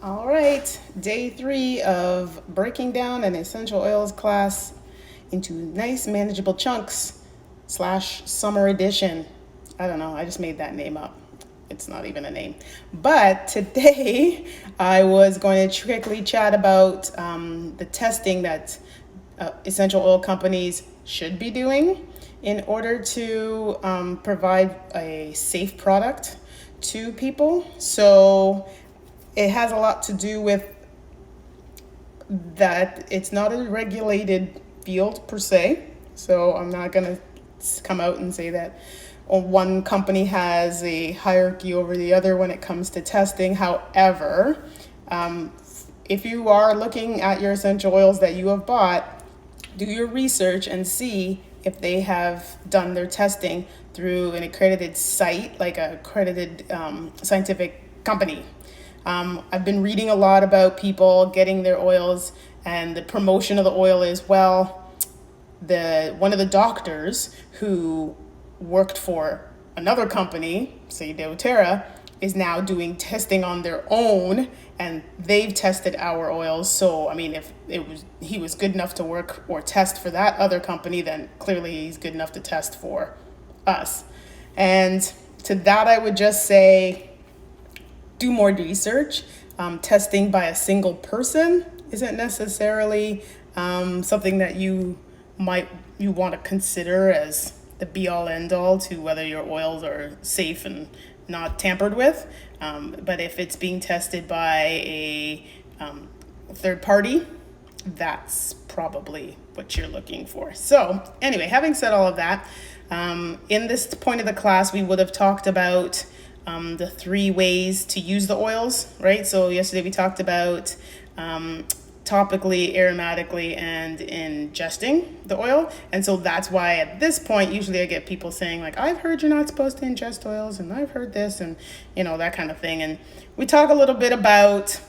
All right, day 3 of breaking down an essential oils class into nice manageable chunks slash summer edition. I don't know, I just made that name up. It's not even a name. But today I was going to quickly chat about the testing that essential oil companies should be doing in order to provide a safe product to people. So it has a lot to do with that it's not a regulated field per se. So I'm not going to come out and say that one company has a hierarchy over the other when it comes to testing. However, if you are looking at your essential oils that you have bought, do your research and see if they have done their testing through an accredited site, like a accredited scientific company. I've been reading a lot about people getting their oils, and the promotion of the oil is, well, one of the doctors who worked for another company, say doTERRA, is now doing testing on their own, and they've tested our oils. So I mean, if he was good enough to work or test for that other company, then clearly he's good enough to test for us. And to that I would just say, do more research. Testing by a single person isn't necessarily something that you want to consider as the be all end all to whether your oils are safe and not tampered with. But if it's being tested by a third party, that's probably what you're looking for. So anyway, having said all of that, in this point of the class, we would have talked about the 3 ways to use the oils, right? So yesterday we talked about topically, aromatically, and ingesting the oil. And so that's why at this point, usually I get people saying like, I've heard you're not supposed to ingest oils, and I've heard this, and that kind of thing. And we talk a little bit about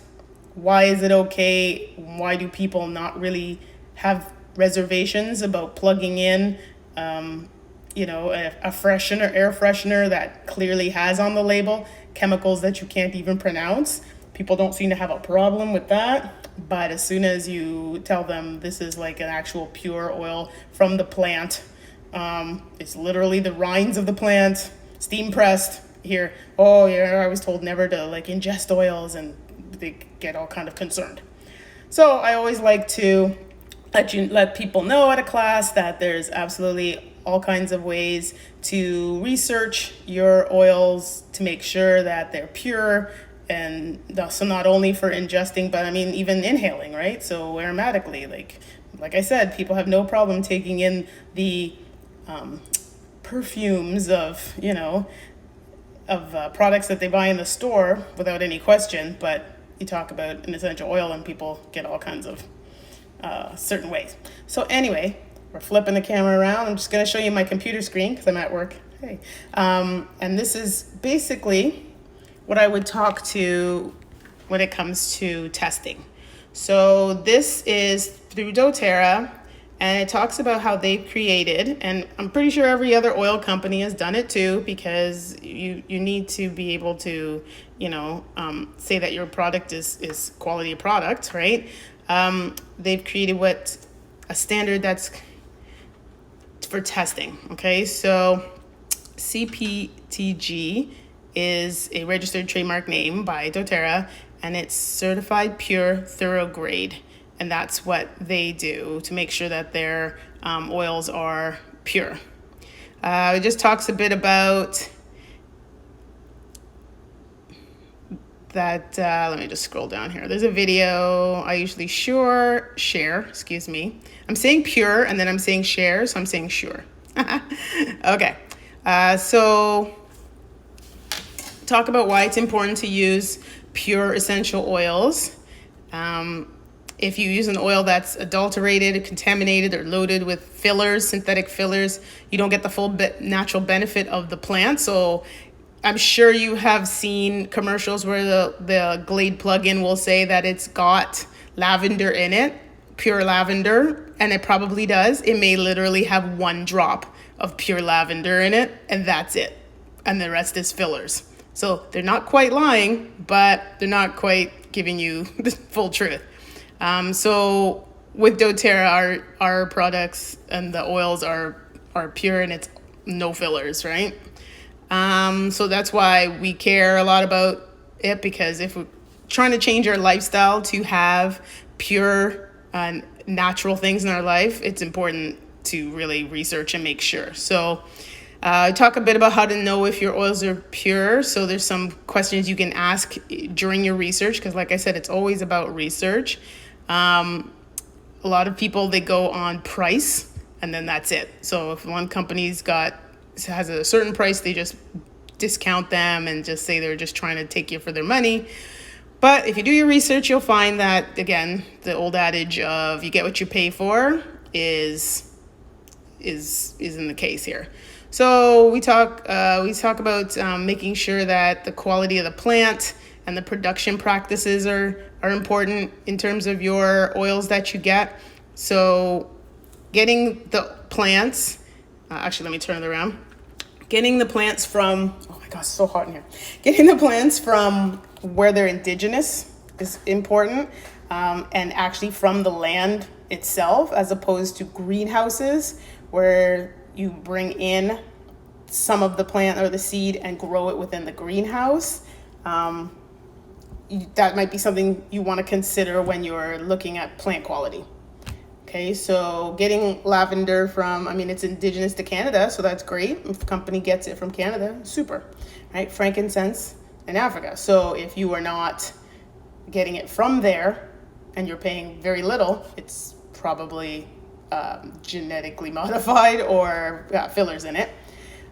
why is it okay? Why do people not really have reservations about plugging in a freshener, air freshener that clearly has on the label chemicals that you can't even pronounce? People don't seem to have a problem with that. But as soon as you tell them this is like an actual pure oil from the plant, it's literally the rinds of the plant, steam pressed. Here, oh yeah, I was told never to like ingest oils, and they get all kind of concerned. So I always like to let people know at a class that there's absolutely all kinds of ways to research your oils to make sure that they're pure. And so not only for ingesting, but I mean, even inhaling, right? So aromatically, like I said, people have no problem taking in the perfumes of, products that they buy in the store without any question. But you talk about an essential oil and people get all kinds of certain ways. So anyway, we're flipping the camera around. I'm just going to show you my computer screen because I'm at work. Hey, and this is basically what I would talk to when it comes to testing. So this is through doTERRA, and it talks about how they've created, and I'm pretty sure every other oil company has done it too, because you need to be able to, say that your product is quality product, right? They've created a standard that's for testing. Okay, so CPTG is a registered trademark name by doTERRA, and it's certified pure thorough grade, and that's what they do to make sure that their oils are pure. It just talks a bit about that. Let me just scroll down here. There's a video I usually share, excuse me. I'm saying pure and then I'm saying share, so I'm saying sure. Okay, so talk about why it's important to use pure essential oils. If you use an oil that's adulterated, contaminated, or loaded with fillers, synthetic fillers, you don't get the full natural benefit of the plant. So I'm sure you have seen commercials where the Glade plug-in will say that it's got lavender in it, pure lavender, and it probably does. It may literally have 1 drop of pure lavender in it, and that's it. And the rest is fillers. So they're not quite lying, but they're not quite giving you the full truth. So with doTERRA, our products and the oils are pure, and it's no fillers, right? So that's why we care a lot about it, because if we're trying to change our lifestyle to have pure natural things in our life, it's important to really research and make sure. So talk a bit about how to know if your oils are pure. So there's some questions you can ask during your research, because like I said, it's always about research. A lot of people, they go on price and then that's it. So if one company's has a certain price, they just discount them and just say they're just trying to take you for their money. But if you do your research, you'll find that, again, the old adage of you get what you pay for is in the case here. So we talk about making sure that the quality of the plant and the production practices are important in terms of your oils that you get. So getting the plants, actually, let me turn it around. Getting the plants from, oh my gosh, it's so hot in here. Getting the plants from where they're indigenous is important, and actually from the land itself, as opposed to greenhouses where you bring in some of the plant or the seed and grow it within the greenhouse. That might be something you want to consider when you're looking at plant quality. Okay, so getting lavender from, it's indigenous to Canada, so that's great. If the company gets it from Canada, super, right? Frankincense in Africa. So if you are not getting it from there and you're paying very little, it's probably genetically modified or fillers in it.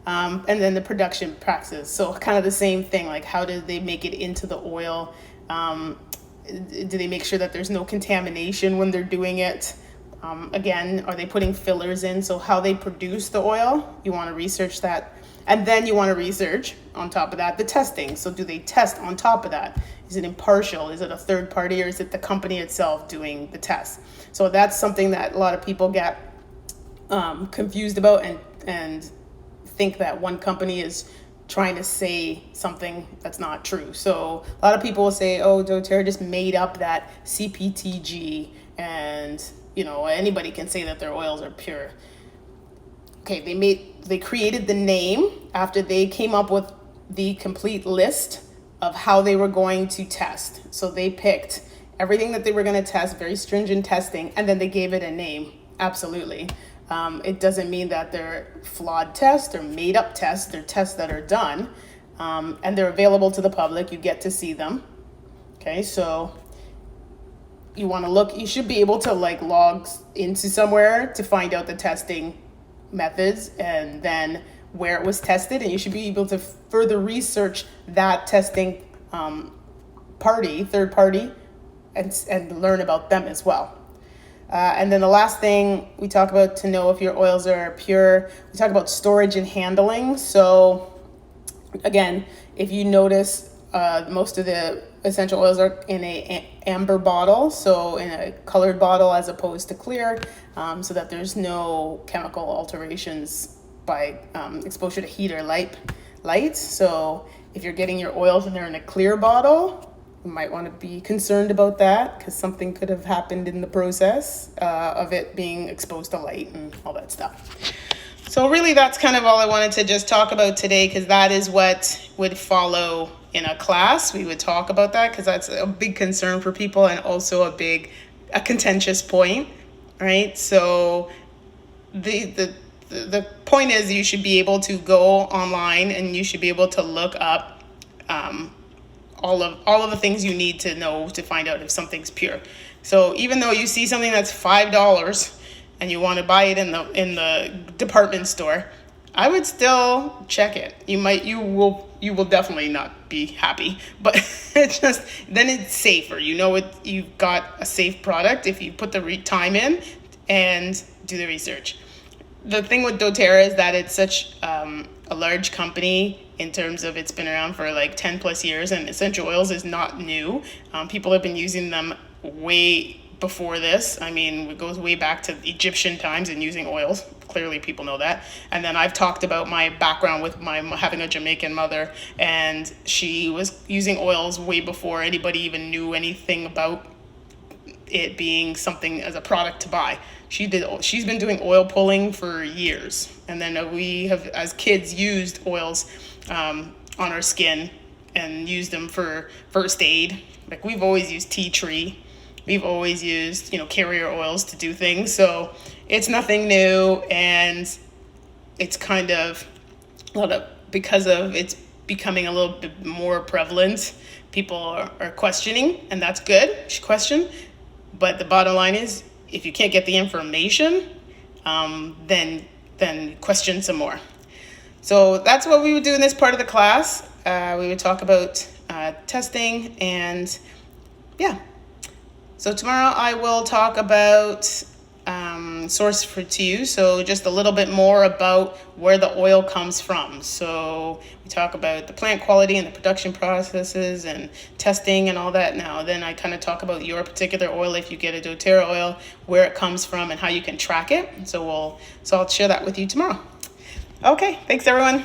And then the production practices. So kind of the same thing, like how do they make it into the oil? Do they make sure that there's no contamination when they're doing it? Again, are they putting fillers in? So how they produce the oil, you want to research that. And then you want to research on top of that the testing. So do they test on top of that? Is it impartial? Is it a third party, or is it the company itself doing the test? So that's something that a lot of people get confused about and think that one company is trying to say something that's not true. So a lot of people will say, oh, doTERRA just made up that CPTG, and anybody can say that their oils are pure. Okay, they created the name after they came up with the complete list of how they were going to test. So they picked everything that they were going to test, very stringent testing, and then they gave it a name. Absolutely. It doesn't mean that they're flawed tests or made up tests. They're tests that are done, and they're available to the public. You get to see them. Okay, so you want to look, you should be able to log into somewhere to find out the testing methods and then where it was tested, and you should be able to further research that testing third party, and learn about them as well. And then the last thing we talk about to know if your oils are pure, we talk about storage and handling. So again, if you notice, most of the essential oils are in a amber bottle, so in a colored bottle as opposed to clear, so that there's no chemical alterations by exposure to heat or light. So if you're getting your oils and they're in a clear bottle, you might want to be concerned about that, because something could have happened in the process of it being exposed to light and all that stuff. So really, that's kind of all I wanted to just talk about today, because that is what would follow in a class. We would talk about that because that's a big concern for people, and also a contentious point, right? So the point is, you should be able to go online and you should be able to look up all of the things you need to know to find out if something's pure. So even though you see something that's $5 and you want to buy it in the department store, I would still check it. You will definitely not be happy, but then it's safer. You've got a safe product if you put the time in and do the research. The thing with doTERRA is that it's such a large company in terms of it's been around for 10 plus years, and essential oils is not new. People have been using them way before this. I mean, it goes way back to Egyptian times and using oils. Clearly, people know that. And then I've talked about my background with my having a Jamaican mother, and she was using oils way before anybody even knew anything about it being something as a product to buy. She's been doing oil pulling for years, and then we have, as kids, used oils on our skin and used them for first aid. Like, we've always used tea tree. We've always used, carrier oils to do things. So it's nothing new, and it's kind of because of it's becoming a little bit more prevalent. People are questioning, and that's good. Question. But the bottom line is, if you can't get the information, then question some more. So that's what we would do in this part of the class. We would talk about testing, and yeah. So tomorrow I will talk about source to use. So just a little bit more about where the oil comes from. So we talk about the plant quality and the production processes and testing and all that now. Then I kind of talk about your particular oil, if you get a doTERRA oil, where it comes from and how you can track it. So I'll share that with you tomorrow. Okay, thanks everyone.